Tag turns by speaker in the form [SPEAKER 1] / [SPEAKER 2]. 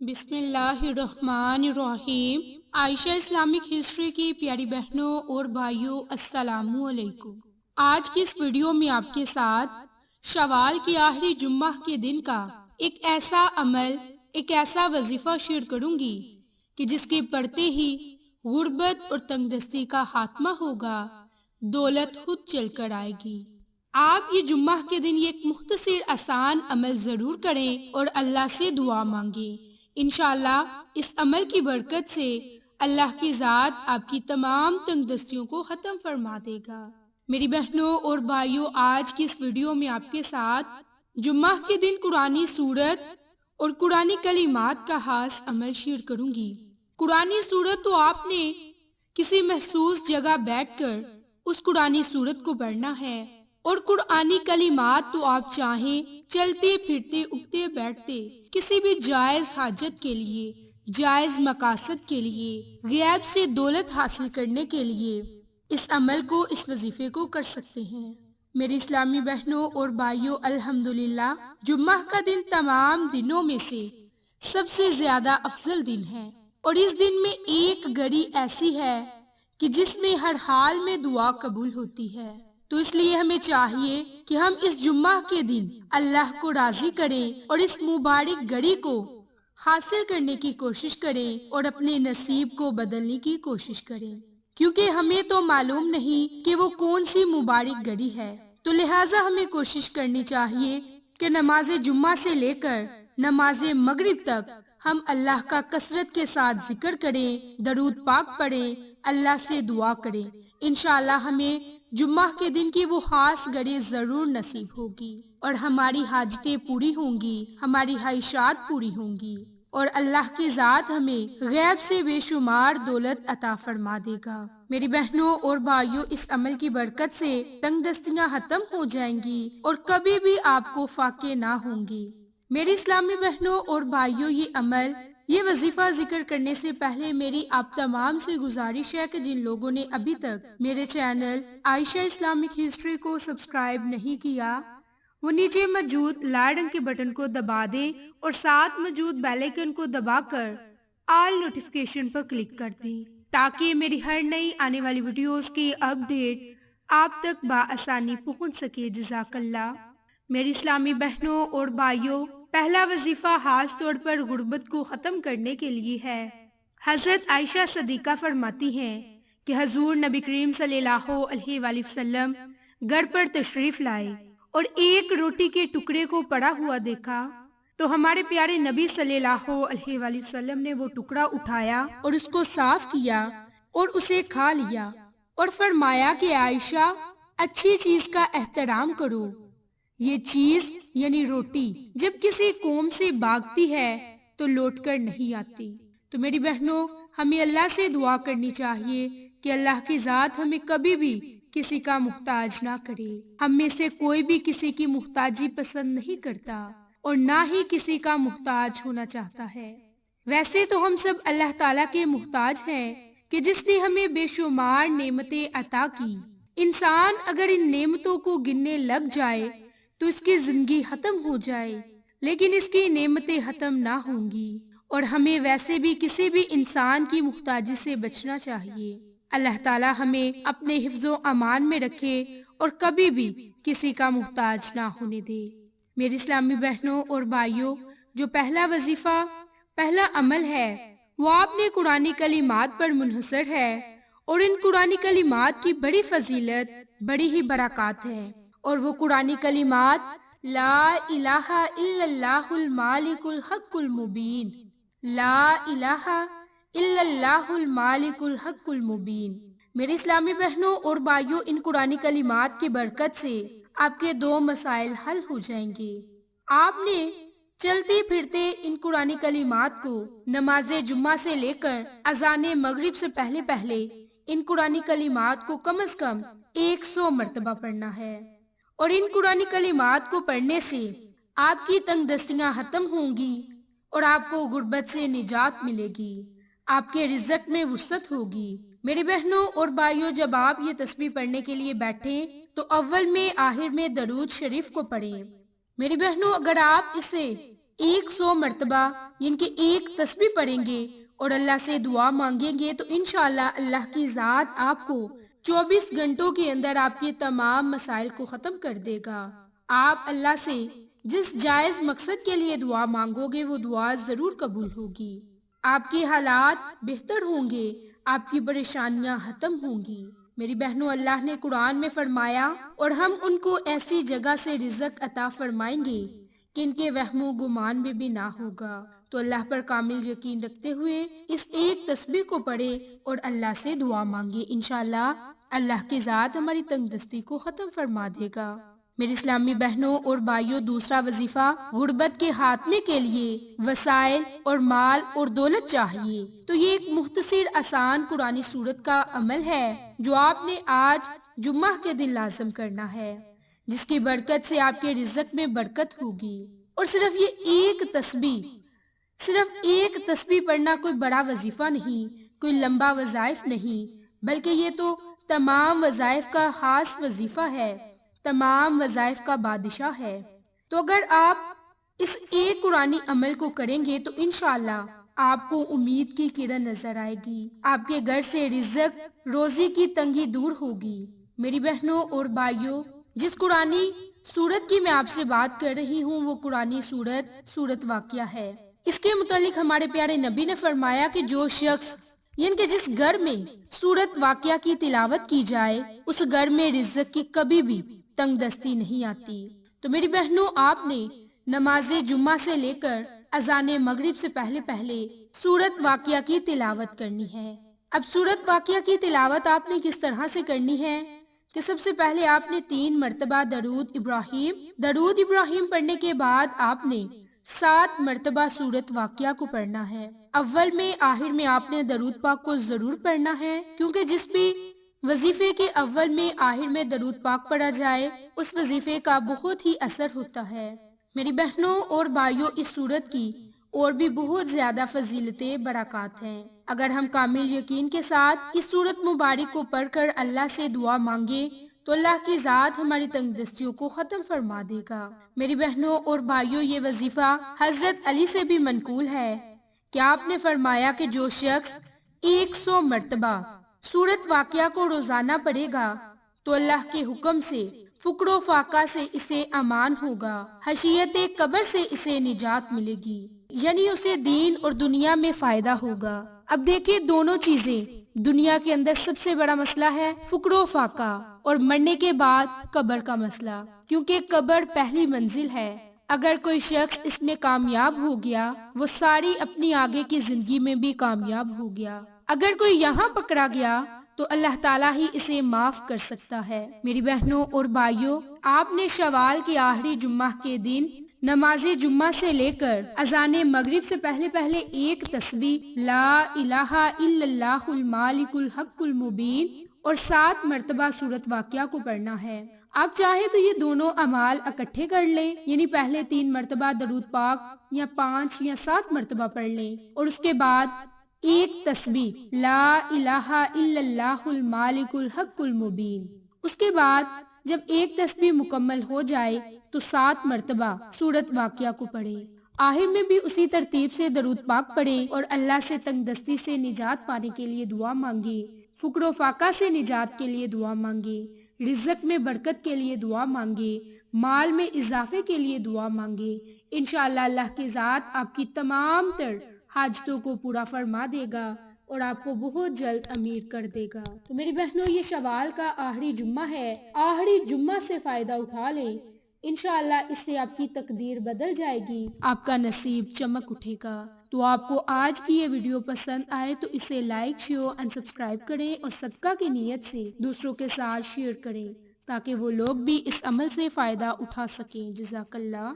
[SPEAKER 1] بسم اللہ الرحمن الرحیم۔ عائشہ اسلامک ہسٹری کی پیاری بہنوں اور بھائیوں، السلام علیکم۔ آج کی اس ویڈیو میں آپ کے ساتھ شوال کے آخری جمعہ کے دن کا ایک ایسا عمل، ایک ایسا وظیفہ شیئر کروں گی کہ جس کے پڑھتے ہی غربت اور تنگ دستی کا خاتمہ ہوگا، دولت خود چل کر آئے گی۔ آپ یہ جمعہ کے دن یہ ایک مختصر آسان عمل ضرور کریں اور اللہ سے دعا مانگیں۔ انشاءاللہ اس عمل کی برکت سے اللہ کی ذات آپ کی تمام تنگ دستیوں کو ختم فرما دے گا۔ میری بہنوں اور بھائیوں، آج کی اس ویڈیو میں آپ کے ساتھ جمعہ کے دن قرآنی سورت اور قرآنی کلمات کا خاص عمل شیئر کروں گی۔ قرآنی سورت تو آپ نے کسی محسوس جگہ بیٹھ کر اس قرآنی سورت کو پڑھنا ہے، اور قرآنی کلمات تو آپ چاہیں چلتے پھرتے اٹھتے بیٹھتے کسی بھی جائز حاجت کے لیے، جائز مقاصد کے لیے، غیب سے دولت حاصل کرنے کے لیے اس عمل کو، اس وظیفے کو کر سکتے ہیں۔ میری اسلامی بہنوں اور بھائیوں، الحمدللہ جمعہ کا دن تمام دنوں میں سے سب سے زیادہ افضل دن ہے، اور اس دن میں ایک گھڑی ایسی ہے کہ جس میں ہر حال میں دعا قبول ہوتی ہے۔ تو اس لیے ہمیں چاہیے کہ ہم اس جمعہ کے دن اللہ کو راضی کریں اور اس مبارک گھڑی کو حاصل کرنے کی کوشش کریں اور اپنے نصیب کو بدلنے کی کوشش کریں، کیونکہ ہمیں تو معلوم نہیں کہ وہ کون سی مبارک گھڑی ہے۔ تو لہٰذا ہمیں کوشش کرنی چاہیے کہ نماز جمعہ سے لے کر نماز مغرب تک ہم اللہ کا کثرت کے ساتھ ذکر کریں، درود پاک پڑھیں، اللہ سے دعا کریں۔ انشاءاللہ ہمیں جمعہ کے دن کی وہ خاص گھڑی ضرور نصیب ہوگی، اور ہماری حاجتیں پوری ہوں گی، ہماری خواہشات پوری ہوں گی، اور اللہ کی ذات ہمیں غیب سے بے شمار دولت عطا فرما دے گا۔ میری بہنوں اور بھائیوں، اس عمل کی برکت سے تنگ دستیاں ختم ہو جائیں گی اور کبھی بھی آپ کو فاقے نہ ہوں گی۔ میری اسلامی بہنوں اور بھائیوں، یہ عمل، یہ وظیفہ ذکر کرنے سے پہلے میری آپ تمام سے گزارش ہے کہ جن لوگوں نے ابھی تک میرے چینل عائشہ اسلامک ہسٹری کو سبسکرائب نہیں کیا، وہ نیچے موجود لال رنگ کے بٹن کو دبا دیں اور ساتھ موجود بیل آئیکن کو دبا کر آل نوٹیفیکیشن پر کلک کر دیں، تاکہ میری ہر نئی آنے والی ویڈیوز کی اپڈیٹ آپ تک بآسانی پہنچ سکے۔ جزاک اللہ۔ میری اسلامی بہنوں اور بھائیوں، پہلا وظیفہ خاص طور پر غربت کو ختم کرنے کے لیے ہے۔ حضرت عائشہ صدیقہ فرماتی ہیں کہ حضور نبی کریم صلی اللہ علیہ وآلہ وسلم گھر پر تشریف لائے اور ایک روٹی کے ٹکڑے کو پڑا ہوا دیکھا، تو ہمارے پیارے نبی صلی اللہ علیہ وآلہ وسلم نے وہ ٹکڑا اٹھایا اور اس کو صاف کیا اور اسے کھا لیا، اور فرمایا کہ عائشہ، اچھی چیز کا احترام کرو۔ یہ چیز یعنی روٹی جب کسی قوم سے بھاگتی ہے تو لوٹ کر نہیں آتی۔ تو میری بہنوں، ہمیں اللہ سے دعا کرنی چاہیے کہ اللہ کی ذات ہمیں کبھی بھی کسی کا محتاج نہ کرے۔ ہم میں سے کوئی بھی کسی کی محتاجی پسند نہیں کرتا اور نہ ہی کسی کا محتاج ہونا چاہتا ہے۔ ویسے تو ہم سب اللہ تعالیٰ کے محتاج ہیں کہ جس نے ہمیں بے شمار نعمتیں عطا کی۔ انسان اگر ان نعمتوں کو گننے لگ جائے تو اس کی زندگی ختم ہو جائے، لیکن اس کی نعمتیں ختم نہ ہوں گی، اور ہمیں ویسے بھی کسی بھی انسان کی محتاجی سے بچنا چاہیے۔ اللہ تعالیٰ ہمیں اپنے حفظ و امان میں رکھے اور کبھی بھی کسی کا محتاج نہ ہونے دے۔ میری اسلامی بہنوں اور بھائیوں، جو پہلا وظیفہ، پہلا عمل ہے، وہ آپ نے قرآنی کلمات پر منحصر ہے، اور ان قرآنی کلمات کی بڑی فضیلت، بڑی ہی برکات ہے، اور وہ قرآنی کلمات لا الہ الا اللہ المالک الحق المبین، لا الہ الا اللہ المالک الحق المبین۔ میرے اسلامی بہنوں اور بھائیوں، ان قرآنی کلمات کی برکت سے آپ کے دو مسائل حل ہو جائیں گے۔ آپ نے چلتے پھرتے ان قرآنی کلمات کو نماز جمعہ سے لے کر اذان مغرب سے پہلے پہلے ان قرآنی کلمات کو کم از کم 100 مرتبہ پڑھنا ہے، اور ان قرآنی کلمات کو پڑھنے سے آپ کی تنگ دستیاں ختم ہوں گی اور آپ کو غربت سے نجات ملے گی، آپ کے رزق میں وسعت ہوگی۔ میری بہنوں اور بھائیوں، جب آپ یہ تسبیح پڑھنے کے لیے بیٹھیں تو اول میں آخر میں درود شریف کو پڑھیں۔ میری بہنوں، اگر آپ اسے 100 مرتبہ یعنی کہ ایک تسبیح پڑھیں گے اور اللہ سے دعا مانگیں گے تو انشاءاللہ اللہ کی ذات آپ کو 24 گھنٹوں کے اندر آپ کے تمام مسائل کو ختم کر دے گا۔ آپ اللہ سے جس جائز مقصد کے لیے دعا مانگو گے وہ دعا ضرور قبول ہوگی۔ آپ کے حالات بہتر ہوں گے، آپ کی پریشانیاں ختم ہوں گی۔ میری بہنوں، اللہ نے قرآن میں فرمایا اور ہم ان کو ایسی جگہ سے رزق عطا فرمائیں گے کہ ان کے وہم و گمان میں بھی نہ ہوگا۔ تو اللہ پر کامل یقین رکھتے ہوئے اس ایک تسبیح کو پڑھے اور اللہ سے دعا مانگے، انشاءاللہ اللہ کی ذات ہماری تنگ دستی کو ختم فرما دے گا۔ میری اسلامی بہنوں اور بھائیوں، دوسرا وظیفہ غربت کے خاتمے کے لیے وسائل اور مال اور دولت چاہیے۔ تو یہ ایک مختصر آسان قرآنی سورت کا عمل ہے جو آپ نے آج جمعہ کے دن لازم کرنا ہے، جس کی برکت سے آپ کے رزق میں برکت ہوگی۔ اور صرف ایک تسبیح پڑھنا کوئی بڑا وظیفہ نہیں، کوئی لمبا وظائف نہیں، بلکہ یہ تو تمام وظائف کا خاص وظیفہ ہے، تمام وظائف کا بادشاہ ہے۔ تو اگر آپ اس ایک قرآنی عمل کو کریں گے تو انشاءاللہ آپ کو امید کی کرن نظر آئے گی، آپ کے گھر سے رزق روزی کی تنگی دور ہوگی۔ میری بہنوں اور بھائیوں، جس قرآنی سورت کی میں آپ سے بات کر رہی ہوں وہ قرآنی سورت واقعہ ہے۔ اس کے متعلق ہمارے پیارے نبی نے فرمایا کہ جو شخص یعنی کہ جس گھر میں سورت واقعہ کی تلاوت کی جائے اس گھر میں رزق کی کبھی بھی تنگ دستی نہیں آتی۔ تو میری بہنوں، آپ نے نماز جمعہ سے لے کر اذان مغرب سے پہلے سورت واقعہ کی تلاوت کرنی ہے۔ اب سورت واقعہ کی تلاوت آپ نے کس طرح سے کرنی ہے کہ سب سے پہلے آپ نے 3 مرتبہ درود ابراہیم پڑھنے کے بعد آپ نے 7 مرتبہ سورت واقعہ کو پڑھنا ہے۔ اول میں آخر میں آپ نے درود پاک کو ضرور پڑھنا ہے، کیونکہ جس بھی وظیفے کے اول میں آخر میں درود پاک پڑھا جائے اس وظیفے کا بہت ہی اثر ہوتا ہے۔ میری بہنوں اور بھائیوں، اس سورت کی اور بھی بہت زیادہ فضیلتیں برکات ہیں۔ اگر ہم کامل یقین کے ساتھ اس سورت مبارک کو پڑھ کر اللہ سے دعا مانگے تو اللہ کی ذات ہماری تنگ دستیوں کو ختم فرما دے گا۔ میری بہنوں اور بھائیوں، یہ وظیفہ حضرت علی سے بھی منقول ہے کہ آپ نے فرمایا کہ جو شخص 100 مرتبہ سورت واقعہ کو روزانہ پڑھے گا تو اللہ کے حکم سے فقر و فاقہ سے اسے امان ہوگا، حشیت قبر سے اسے نجات ملے گی، یعنی اسے دین اور دنیا میں فائدہ ہوگا۔ اب دیکھیں، دونوں چیزیں دنیا کے اندر سب سے بڑا مسئلہ ہے فقر و فاقہ، اور مرنے کے بعد قبر کا مسئلہ، کیونکہ قبر پہلی منزل ہے۔ اگر کوئی شخص اس میں کامیاب ہو گیا وہ ساری اپنی آگے کی زندگی میں بھی کامیاب ہو گیا۔ اگر کوئی یہاں پکڑا گیا تو اللہ تعالیٰ ہی اسے معاف کر سکتا ہے۔ میری بہنوں اور بھائیوں، آپ نے شوال کے آخری جمعہ کے دن نماز جمعہ سے لے کر اذان مغرب سے پہلے ایک تسبیح لا الہ الا اللہ المالک الحق المبین اور 7 مرتبہ سورت واقعہ کو پڑھنا ہے۔ آپ چاہیں تو یہ دونوں اعمال اکٹھے کر لیں، یعنی پہلے 3 مرتبہ درود پاک یا 5 یا 7 مرتبہ پڑھ لیں اور اس کے بعد ایک تسبیح لا الہ الا اللہ المالک الحق المبین۔ اس کے بعد جب ایک تسبیح مکمل ہو جائے تو 7 مرتبہ سورت واقعہ کو پڑھیں۔ آخر میں بھی اسی ترتیب سے درود پاک پڑھیں اور اللہ سے تنگ دستی سے نجات پانے کے لیے دعا مانگے، فقر و فاقہ سے نجات کے لیے دعا مانگے، رزق میں برکت کے لیے دعا مانگے، مال میں اضافے کے لیے دعا مانگے۔ انشاءاللہ اللہ کی ذات آپ کی تمام تر حاجتوں کو پورا فرما دے گا اور آپ کو بہت جلد امیر کر دے گا۔ تو میری بہنوں، یہ شوال کا آخری جمعہ ہے، آخری جمعہ سے فائدہ اٹھا لیں، انشاءاللہ اس سے آپ کی تقدیر بدل جائے گی، آپ کا نصیب چمک اٹھے گا۔ تو آپ کو آج کی یہ ویڈیو پسند آئے تو اسے لائک، شیئر اور سبسکرائب کریں اور صدقہ کی نیت سے دوسروں کے ساتھ شیئر کریں تاکہ وہ لوگ بھی اس عمل سے فائدہ اٹھا سکیں۔ جزاک اللہ۔